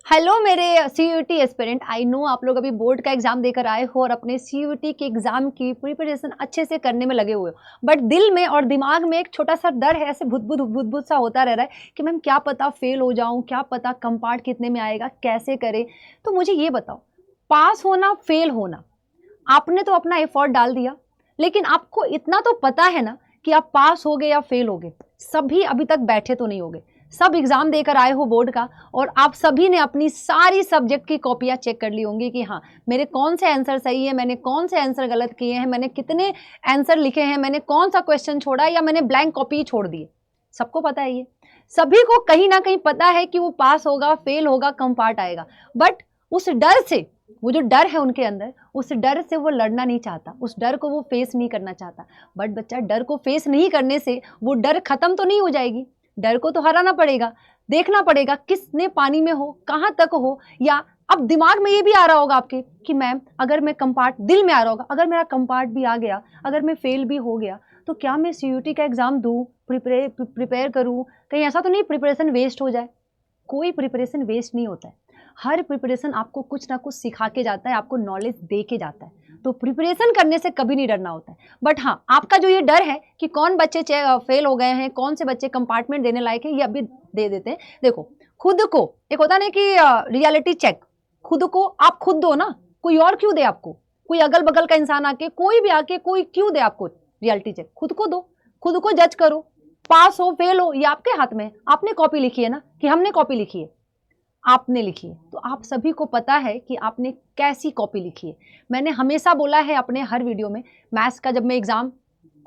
Hello मेरे CUET aspirant. I know आप लोग अभी बोर्ड का एग्जाम देकर आए हो और अपने सीयूईटी के एग्जाम की प्रिपरेशन अच्छे से करने में लगे हुए हो, बट दिल में और दिमाग में एक छोटा सा डर है, ऐसे भुत सा होता रह रहा है कि मैम क्या पता फेल हो जाऊं, क्या पता कंपार्ट कितने में आएगा, कैसे करें। तो मुझे ये बताओ, पास होना फेल होना, आपने तो अपना एफर्ट डाल दिया, लेकिन आपको इतना तो पता है ना कि आप पास हो गए या फेल हो गए। सभी अभी तक बैठे तो नहीं हो गए, सब एग्जाम देकर आए हो बोर्ड का, और आप सभी ने अपनी सारी सब्जेक्ट की कॉपियां चेक कर ली होंगी कि हाँ मेरे कौन से आंसर सही है, मैंने कौन से आंसर गलत किए हैं, मैंने कितने आंसर लिखे हैं, मैंने कौन सा क्वेश्चन छोड़ा है या मैंने ब्लैंक कॉपी छोड़ दी है। सबको पता है, ये सभी को कहीं ना कहीं पता है कि वो पास होगा, फेल होगा, कम पार्ट आएगा। बट उस डर से, वो जो डर है उनके अंदर, उस डर से वो लड़ना नहीं चाहता, उस डर को वो फेस नहीं करना चाहता। बट बच्चा, डर को फेस नहीं करने से वो डर खत्म तो नहीं हो जाएगी, डर को तो हराना पड़ेगा। देखना पड़ेगा किसने पानी में हो, कहां तक हो, या अब दिमाग में ये भी आ रहा होगा आपके कि मैम अगर मैं कंपार्ट, दिल में आ रहा होगा अगर मेरा कंपार्ट भी आ गया, अगर मैं फेल भी हो गया तो क्या मैं सीयूईटी का एग्जाम दूं, प्रिपेयर करूं, कहीं ऐसा तो नहीं प्रिपरेशन वेस्ट हो जाए। कोई प्रिपरेशन वेस्ट नहीं होता है, हर प्रिपरेशन आपको कुछ ना कुछ सिखा के जाता है, आपको नॉलेज दे के जाता है। तो प्रिपरेशन करने से कभी नहीं डरना होता है। बट हाँ, आपका जो ये डर है कि कौन बच्चे फेल हो गए हैं, कौन से बच्चे कंपार्टमेंट देने लायक है, ये अभी दे देते हैं। देखो, खुद को एक होता ना कि रियलिटी चेक, खुद को आप खुद दो ना, कोई और क्यों दे आपको, कोई अगल बगल का इंसान आके, कोई भी आके कोई क्यों दे आपको रियलिटी चेक, खुद को दो, खुद को जज करो। पास हो फेल हो ये आपके हाथ में है। आपने कॉपी लिखी है ना, कि हमने कॉपी लिखी है, आपने लिखी है, तो आप सभी को पता है कि आपने कैसी कॉपी लिखी है। मैंने हमेशा बोला है अपने हर वीडियो में, मैथ्स का जब मैं एग्जाम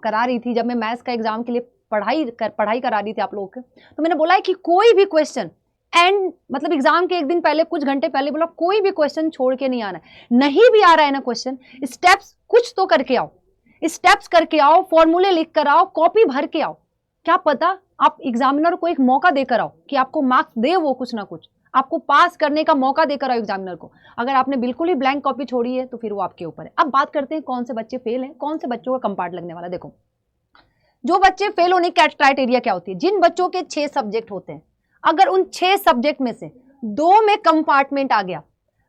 करा रही थी, जब मैं मैथ्स का एग्जाम के लिए पढ़ाई करा रही थी आप लोगों के, तो मैंने बोला है कि कोई भी क्वेश्चन एंड मतलब एग्जाम के एक दिन पहले, कुछ घंटे पहले बोला कोई भी क्वेश्चन छोड़ के नहीं आना है। नहीं भी आ रहा है ना क्वेश्चन, स्टेप्स कुछ तो करके आओ, स्टेप्स करके आओ, फॉर्मूले लिख कर आओ, कॉपी भर के आओ। क्या पता आप एग्जामिनर को एक मौका देकर आओ कि आपको मार्क्स दे वो, कुछ ना कुछ आपको पास करने का मौका देकर आओ एग्जामिनर को। अगर आपने बिल्कुल ही ब्लैंक कॉपी छोड़ी है तो फिर वो आपके ऊपर है। अब बात करते हैं कौन से बच्चे फेल हैं, कौन से बच्चों का कंपार्ट लगने वाला। देखो, जो बच्चे फेल होने की क्राइटेरिया क्या होती है, जिन बच्चों के 6 सब्जेक्ट होते हैं, अगर उन 6 सब्जेक्ट में से 2 में कंपार्टमेंट आ गया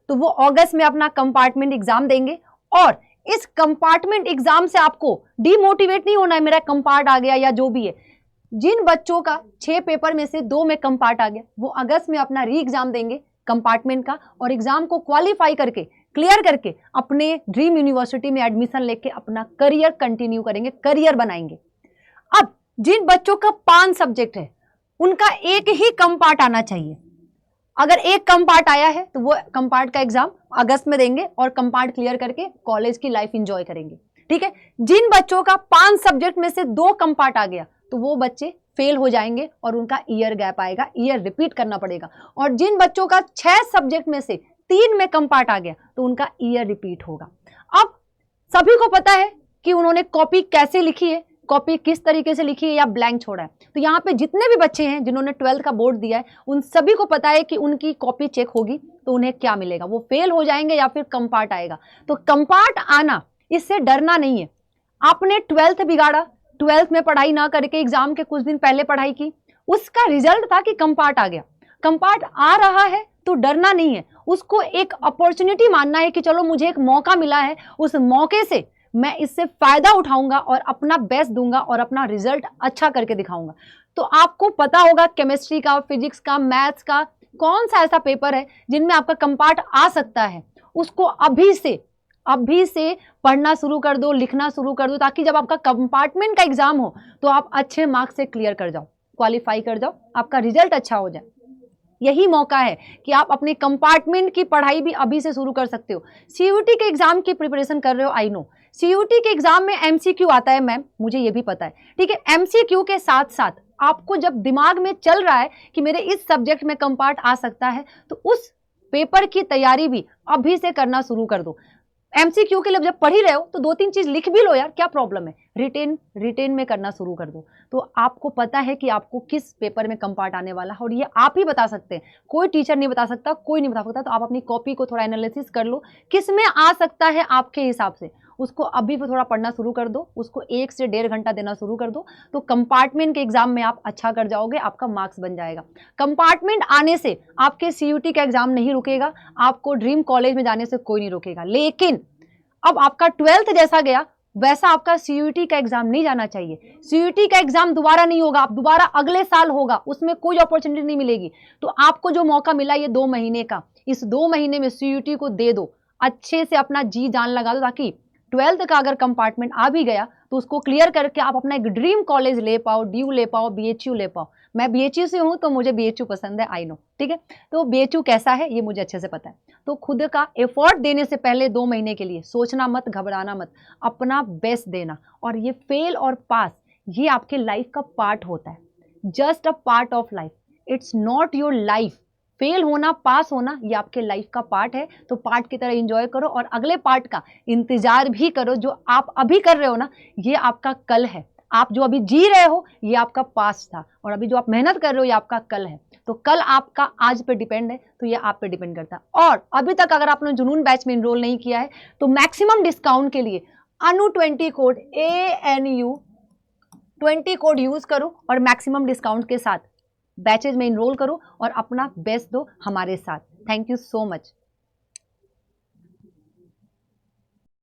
तो वो अगस्त में अपना कंपार्टमेंट एग्जाम देंगे। और इस कंपार्टमेंट एग्जाम से आपको डिमोटिवेट नहीं होना है मेरा कंपार्ट आ गया या जो भी है। जिन बच्चों का 6 पेपर में से 2 में कंपार्ट आ गया, वो अगस्त में अपना री एग्जाम देंगे कंपार्टमेंट का, और एग्जाम को क्वालिफाई करके, क्लियर करके अपने ड्रीम यूनिवर्सिटी में एडमिशन लेके अपना करियर कंटिन्यू करेंगे, करियर बनाएंगे। अब जिन बच्चों का 5 सब्जेक्ट है, उनका एक ही कंपार्ट आना चाहिए। अगर एक कंपार्ट आया है तो वो कंपार्ट का एग्जाम अगस्त में देंगे और कंपार्ट क्लियर करके कॉलेज की लाइफ एंजॉय करेंगे। ठीक है। जिन बच्चों का 5 सब्जेक्ट में से 2 कंपार्ट आ गया तो वो बच्चे फेल हो जाएंगे और उनका ईयर गैप आएगा, ईयर रिपीट करना पड़ेगा। और जिन बच्चों का 6 सब्जेक्ट में से 3 में कंपार्ट आ गया तो उनका ईयर रिपीट होगा। अब सभी को पता है कि उन्होंने कॉपी कैसे लिखी है, कॉपी किस तरीके से लिखी है या ब्लैंक छोड़ा है। तो यहाँ पे जितने भी बच्चे हैं जिन्होंने 12th का बोर्ड दिया है, उन सभी को पता है कि उनकी कॉपी चेक होगी तो उन्हें क्या मिलेगा, वो फेल हो जाएंगे या फिर कंपार्ट आएगा। तो कंपार्ट आना, इससे डरना नहीं है। आपने 12th बिगाड़ा, 12th में पढ़ाई ना करके एग्जाम के कुछ दिन पहले पढ़ाई की, उसका रिजल्ट था कि कंपार्ट आ गया। कंपार्ट आ रहा है तो डरना नहीं है, उसको एक अपॉर्चुनिटी मानना है कि चलो मुझे एक मौका मिला है, उस मौके से मैं इससे फायदा उठाऊंगा और अपना बेस्ट दूंगा और अपना रिजल्ट अच्छा करके दिखाऊंगा। तो आपको पता होगा केमिस्ट्री का, फिजिक्स का, मैथ्स का कौन सा ऐसा पेपर है जिनमें आपका कंपार्ट आ सकता है, उसको अभी से पढ़ना शुरू कर दो, लिखना शुरू कर दो, ताकि जब आपका कंपार्टमेंट का एग्जाम हो तो आप अच्छे मार्क्स से क्लियर कर जाओ, क्वालिफाई कर जाओ, आपका रिजल्ट अच्छा हो जाए। यही मौका है कि आप अपने कंपार्टमेंट की पढ़ाई भी अभी से शुरू कर सकते हो। सीयूईटी के एग्जाम की प्रिपरेशन कर रहे हो, आई नो सीयूईटी के एग्जाम में एमसीक्यू आता है मैम, मुझे ये भी पता है। ठीक है, एमसीक्यू के साथ साथ आपको जब दिमाग में चल रहा है कि मेरे इस सब्जेक्ट में कंपार्ट आ सकता है, तो उस पेपर की तैयारी भी अभी से करना शुरू कर दो। एमसीक्यू के लिए जब पढ़ ही रहे हो तो 2-3 चीज लिख भी लो यार, क्या प्रॉब्लम है। रिटेन में करना शुरू कर दो, तो आपको पता है कि आपको किस पेपर में कंपार्ट आने वाला है, और ये आप ही बता सकते हैं, कोई टीचर नहीं बता सकता, कोई नहीं बता सकता। तो आप अपनी कॉपी को थोड़ा एनालिसिस कर लो किस में आ सकता है आपके हिसाब से, उसको अभी भी थोड़ा पढ़ना शुरू कर दो, उसको 1 से 1.5 घंटा देना शुरू कर दो, तो कंपार्टमेंट के एग्जाम में आप अच्छा कर जाओगे, आपका मार्क्स बन जाएगा। कंपार्टमेंट आने से आपके सीयूटी का एग्जाम नहीं रुकेगा, आपको ड्रीम कॉलेज में जाने से कोई नहीं रोकेगा, लेकिन अब आपका 12th जैसा गया वैसा आपका सीयूटी का एग्जाम नहीं जाना चाहिए। सीयूटी का एग्जाम दोबारा नहीं होगा, आप दोबारा अगले साल होगा, उसमें कोई अपॉर्चुनिटी नहीं मिलेगी। तो आपको जो मौका मिला ये 2 महीने का, इस 2 महीने में सीयूटी को दे दो, अच्छे से अपना जी जान लगा दो, ताकि 12th का अगर कंपार्टमेंट आ भी गया तो उसको क्लियर करके आप अपना एक ड्रीम कॉलेज ले पाओ, ड्यू ले पाओ, बीएचयू ले पाओ। मैं बीएचयू से हूं तो मुझे बीएचयू पसंद है, आई नो, ठीक है। तो बीएचयू कैसा है ये मुझे अच्छे से पता है। तो खुद का एफर्ट देने से पहले 2 महीने के लिए सोचना मत, घबराना मत, अपना बेस्ट देना। और ये फेल और पास ये आपके लाइफ का पार्ट होता है, just a part of life, it's not your life. Fail होना, पास होना ये आपके लाइफ का पार्ट है, तो पार्ट की तरह एंजॉय करो और अगले पार्ट का इंतजार भी करो। जो आप अभी कर रहे हो ना ये आपका कल है, आप जो अभी जी रहे हो ये आपका पास्ट था, और अभी जो आप मेहनत कर रहे हो ये आपका कल है। तो कल आपका आज पे डिपेंड है, तो ये आप पे डिपेंड करता है। और अभी तक अगर आपने जुनून बैच में इनरोल नहीं किया है तो मैक्सिमम डिस्काउंट के लिए ANU20 code, ANU20 code use करो और मैक्सिमम डिस्काउंट के साथ बैचेज में इनरोल करो और अपना बेस्ट दो हमारे साथ। Thank you so much.